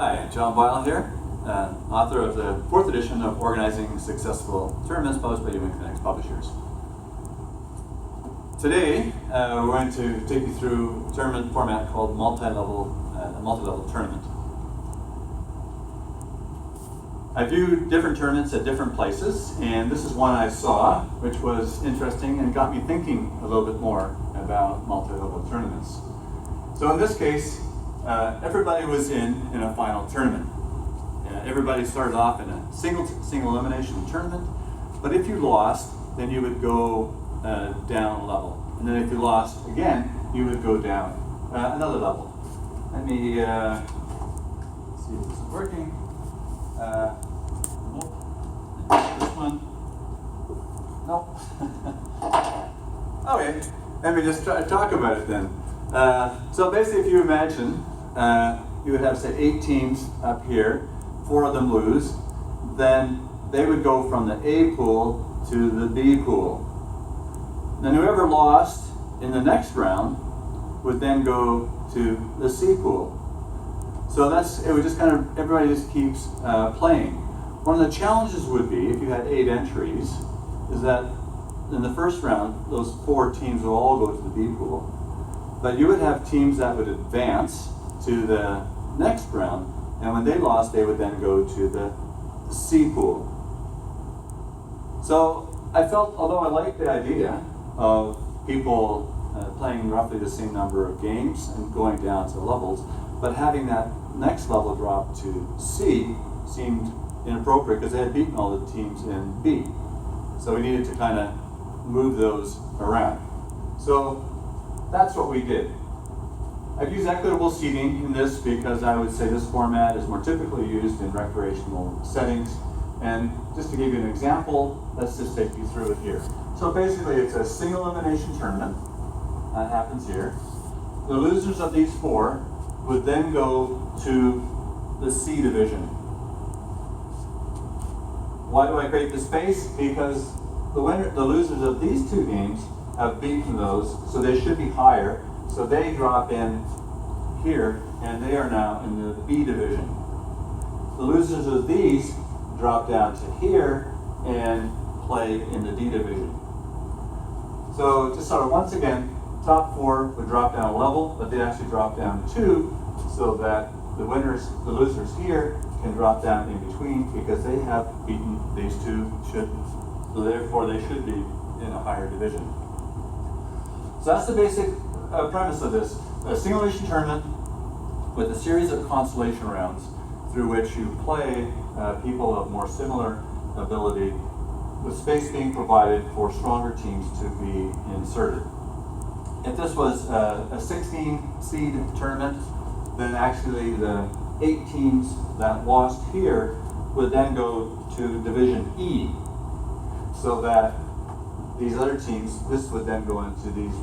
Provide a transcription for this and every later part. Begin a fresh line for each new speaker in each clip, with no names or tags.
Hi, John Boyle here, author of the 4th edition of Organizing Successful Tournaments, published by Connect Publishers. Today, we're going to take you through a tournament format called Multilevel Tournament. I viewed different tournaments at different places, and this is one I saw, which was interesting and got me thinking a little bit more about multi-level tournaments. So in this case, everybody was in a final tournament. Everybody started off in a single elimination tournament, but if you lost, then you would go down a level. And then if you lost again, you would go down another level. Let me see if this is working. Nope. This one. Nope. Okay, let me just try to talk about it then. So basically, if you imagine, you would have, say, 8 teams up here, 4 of them lose, then they would go from the A pool to the B pool. Then whoever lost in the next round would then go to the C pool. So it would just kind of, everybody just keeps playing. One of the challenges would be, if you had 8 entries, is that in the first round, those 4 teams will all go to the B pool. But you would have teams that would advance to the next round, and when they lost, they would then go to the C pool. So I felt, although I liked the idea of people playing roughly the same number of games and going down to levels, but having that next level drop to C seemed inappropriate because they had beaten all the teams in B. So we needed to kind of move those around. So that's what we did. I've used equitable seating in this because I would say this format is more typically used in recreational settings. And just to give you an example, let's just take you through it here. So basically it's a single elimination tournament. That happens here. The losers of these 4 would then go to the C division. Why do I create this space? Because the losers of these 2 games have beaten those, so they should be higher. So they drop in here, and they are now in the B division. The losers of these drop down to here and play in the D division. So just sort of once again, top 4 would drop down a level, but they actually drop down 2, so that the losers here can drop down in between because they have beaten these 2, so therefore they should be in a higher division. So that's the basic premise of this. A single elimination tournament with a series of consolation rounds through which you play people of more similar ability, with space being provided for stronger teams to be inserted. If this was a 16-seed tournament, then actually the 8 teams that lost here would then go to Division E, so that these other teams, this would then go into these,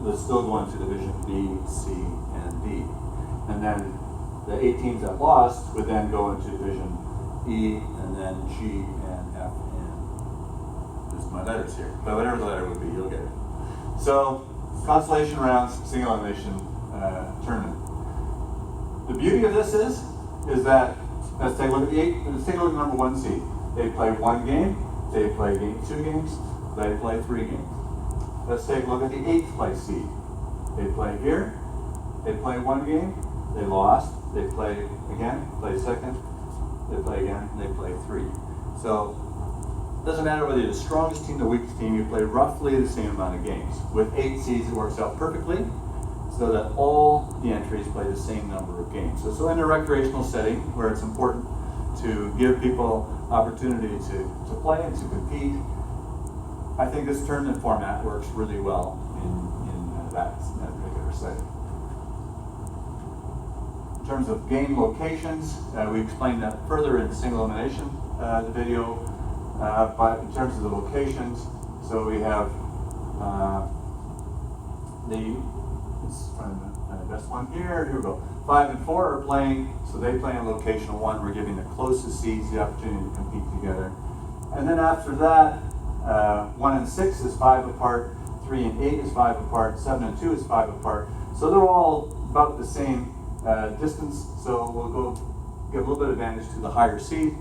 would still go into Division B, C, and D. And then the 8 teams that lost would then go into Division E, and then G, and F, and this is my letters here. But whatever the letter would be, you'll get it. So, consolation rounds, single elimination tournament. The beauty of this is that, let's take a look at number 1 seed. They play 1 game, they play 2 games, they play 3 games. Let's take a look at the 8th place seed. They play here, they play 1 game, they lost, they play again, play second, they play again, they play 3. So it doesn't matter whether you're the strongest team, the weakest team, you play roughly the same amount of games. With 8 seeds, it works out perfectly, so that all the entries play the same number of games. So in a recreational setting where it's important to give people opportunity to play and to compete, I think this tournament format works really well in that particular setting. In terms of game locations, we explained that further in the single elimination video, but in terms of the locations, so we have let's find the best one here. Here we go. 5 and 4 are playing, so they play in location 1. We're giving the closest seeds the opportunity to compete together. And then after that, 1 and 6 is 5 apart, 3 and 8 is 5 apart, 7 and 2 is 5 apart. So they're all about the same distance, so we'll go give a little bit of advantage to the higher seed,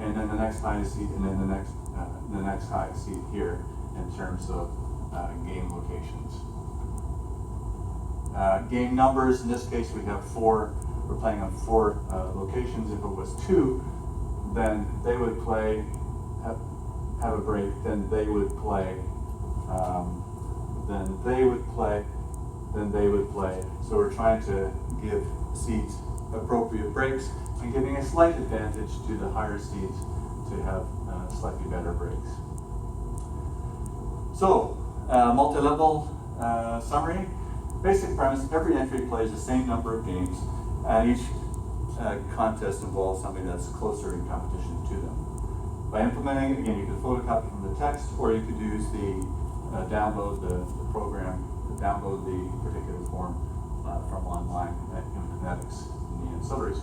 and then the next highest seed, and then the next highest seed here in terms of game locations. Game numbers, in this case we have 4, we're playing on 4 locations. If it was 2, then they would play, have a break, then they would play, then they would play, then they would play. So we're trying to give seeds appropriate breaks and giving a slight advantage to the higher seeds to have slightly better breaks. So, multi-level summary. Basic premise, every entry plays the same number of games, and each contest involves something that's closer in competition to them. By implementing it, again, you could photocopy from the text, or you could use the download the program, download the particular form from online at Kinetics in the ancillaries.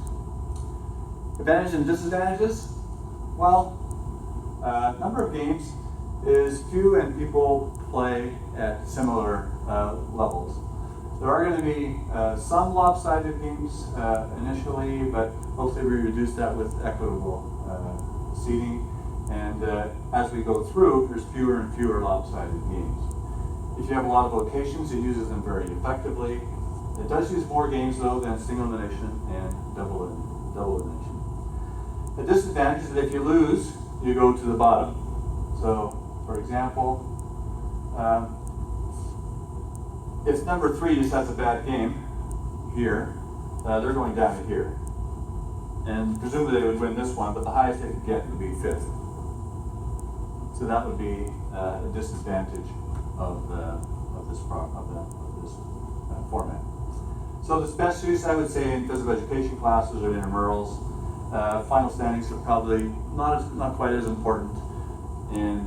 Advantages and disadvantages? Well, number of games is few and people play at similar levels. There are going to be some lopsided games initially, but hopefully we reduce that with equitable seating. And as we go through, there's fewer and fewer lopsided games. If you have a lot of locations, it uses them very effectively. It does use more games though than single elimination and double elimination. The disadvantage is that if you lose, you go to the bottom. So, for example, if number 3 just has a bad game here, they're going down to here. And presumably they would win this one, but the highest they could get would be 5th. So that would be a disadvantage of this format. So this best use, I would say, in physical education classes or intramurals. Final standings are probably not quite as important, and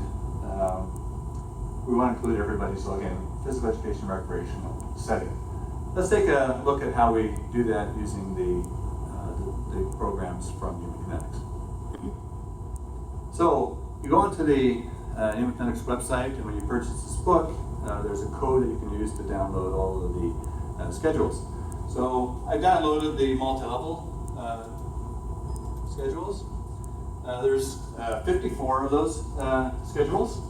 we want to include everybody. So again, physical education, recreational setting. Let's take a look at how we do that using the programs from Human Kinetics. So you go onto the Human Kinetics website, and when you purchase this book, there's a code that you can use to download all of the schedules. So I downloaded the multi-level schedules. There's 54 of those schedules,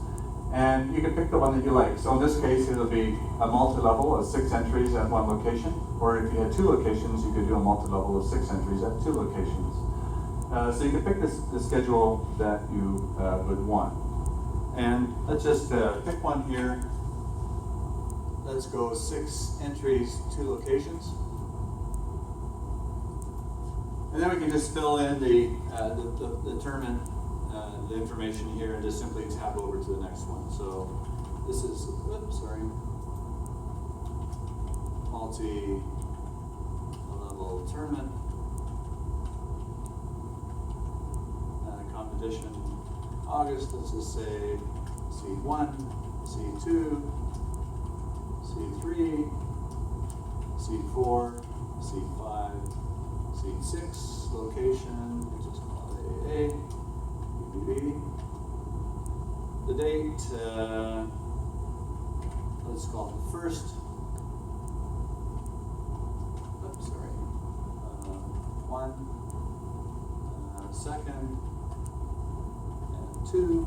and you can pick the one that you like. So in this case, it'll be a multi-level of 6 entries at one location, or if you had 2 locations, you could do a multi-level of 6 entries at 2 locations. So you can pick the schedule that you would want. And let's just pick one here. Let's go 6 entries, 2 locations. And then we can just fill in the tournament, the information here, and just simply tab over to the next one. So this is, multi-level tournament, competition, August, let's just say C1, C2, C3, C4, C5, C6, location, which is called AA, BBB. The date, let's call it the first. Oops, sorry. 1, second, and 2,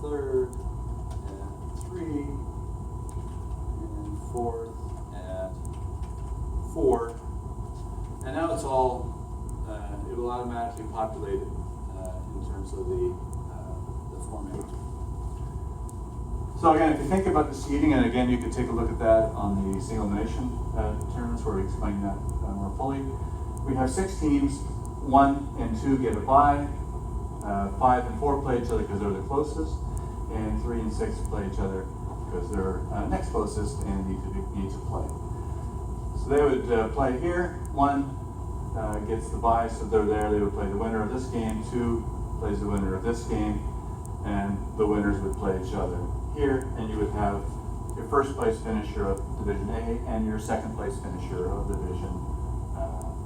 third, and 3, and fourth, and 4. And now it's all, it will automatically populate in terms of the format. So again, if you think about the seeding, and again, you could take a look at that on the single elimination tournaments where we explain that more fully. We have 6 teams, 1 and 2 get a bye, 5 and 4 play each other because they're the closest, and 3 and 6 play each other because they're next closest and need to play. So they would play here. 1 gets the bye, so they're there. They would play the winner of this game. 2 plays the winner of this game, and the winners would play each other here. And you would have your first place finisher of Division A and your second place finisher of Division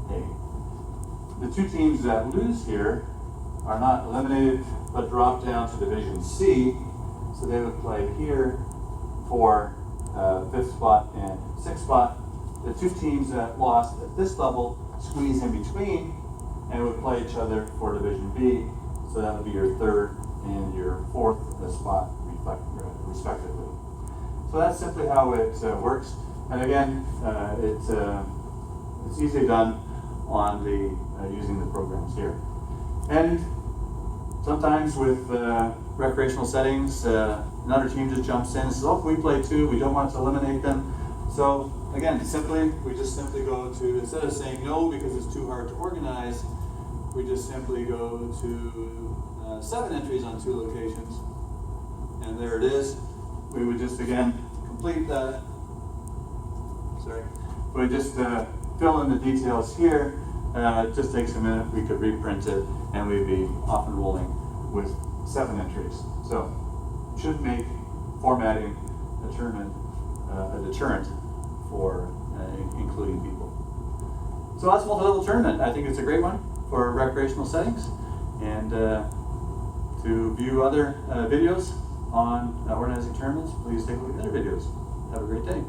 A. The 2 teams that lose here are not eliminated, but drop down to Division C. So they would play here for 5th spot and 6th spot, the two teams that lost at this level squeeze in between and would play each other for Division B. So that would be your third and your fourth spot, respectively. So that's simply how it works. And again, it's easily done on the using the programs here. And sometimes with recreational settings, another team just jumps in and says, "Oh, we play two. We don't want to eliminate them." So again, we just simply go to, instead of saying no because it's too hard to organize, we just simply go to 7 entries on 2 locations, and there it is. We would just again complete that. Sorry, we just fill in the details here. It just takes a minute. We could reprint it, and we'd be off and rolling with 7 entries. So it should make formatting a deterrent for including people. So that's Multilevel Tournament. I think it's a great one for recreational settings. And to view other videos on organizing tournaments, please take a look at other videos. Have a great day.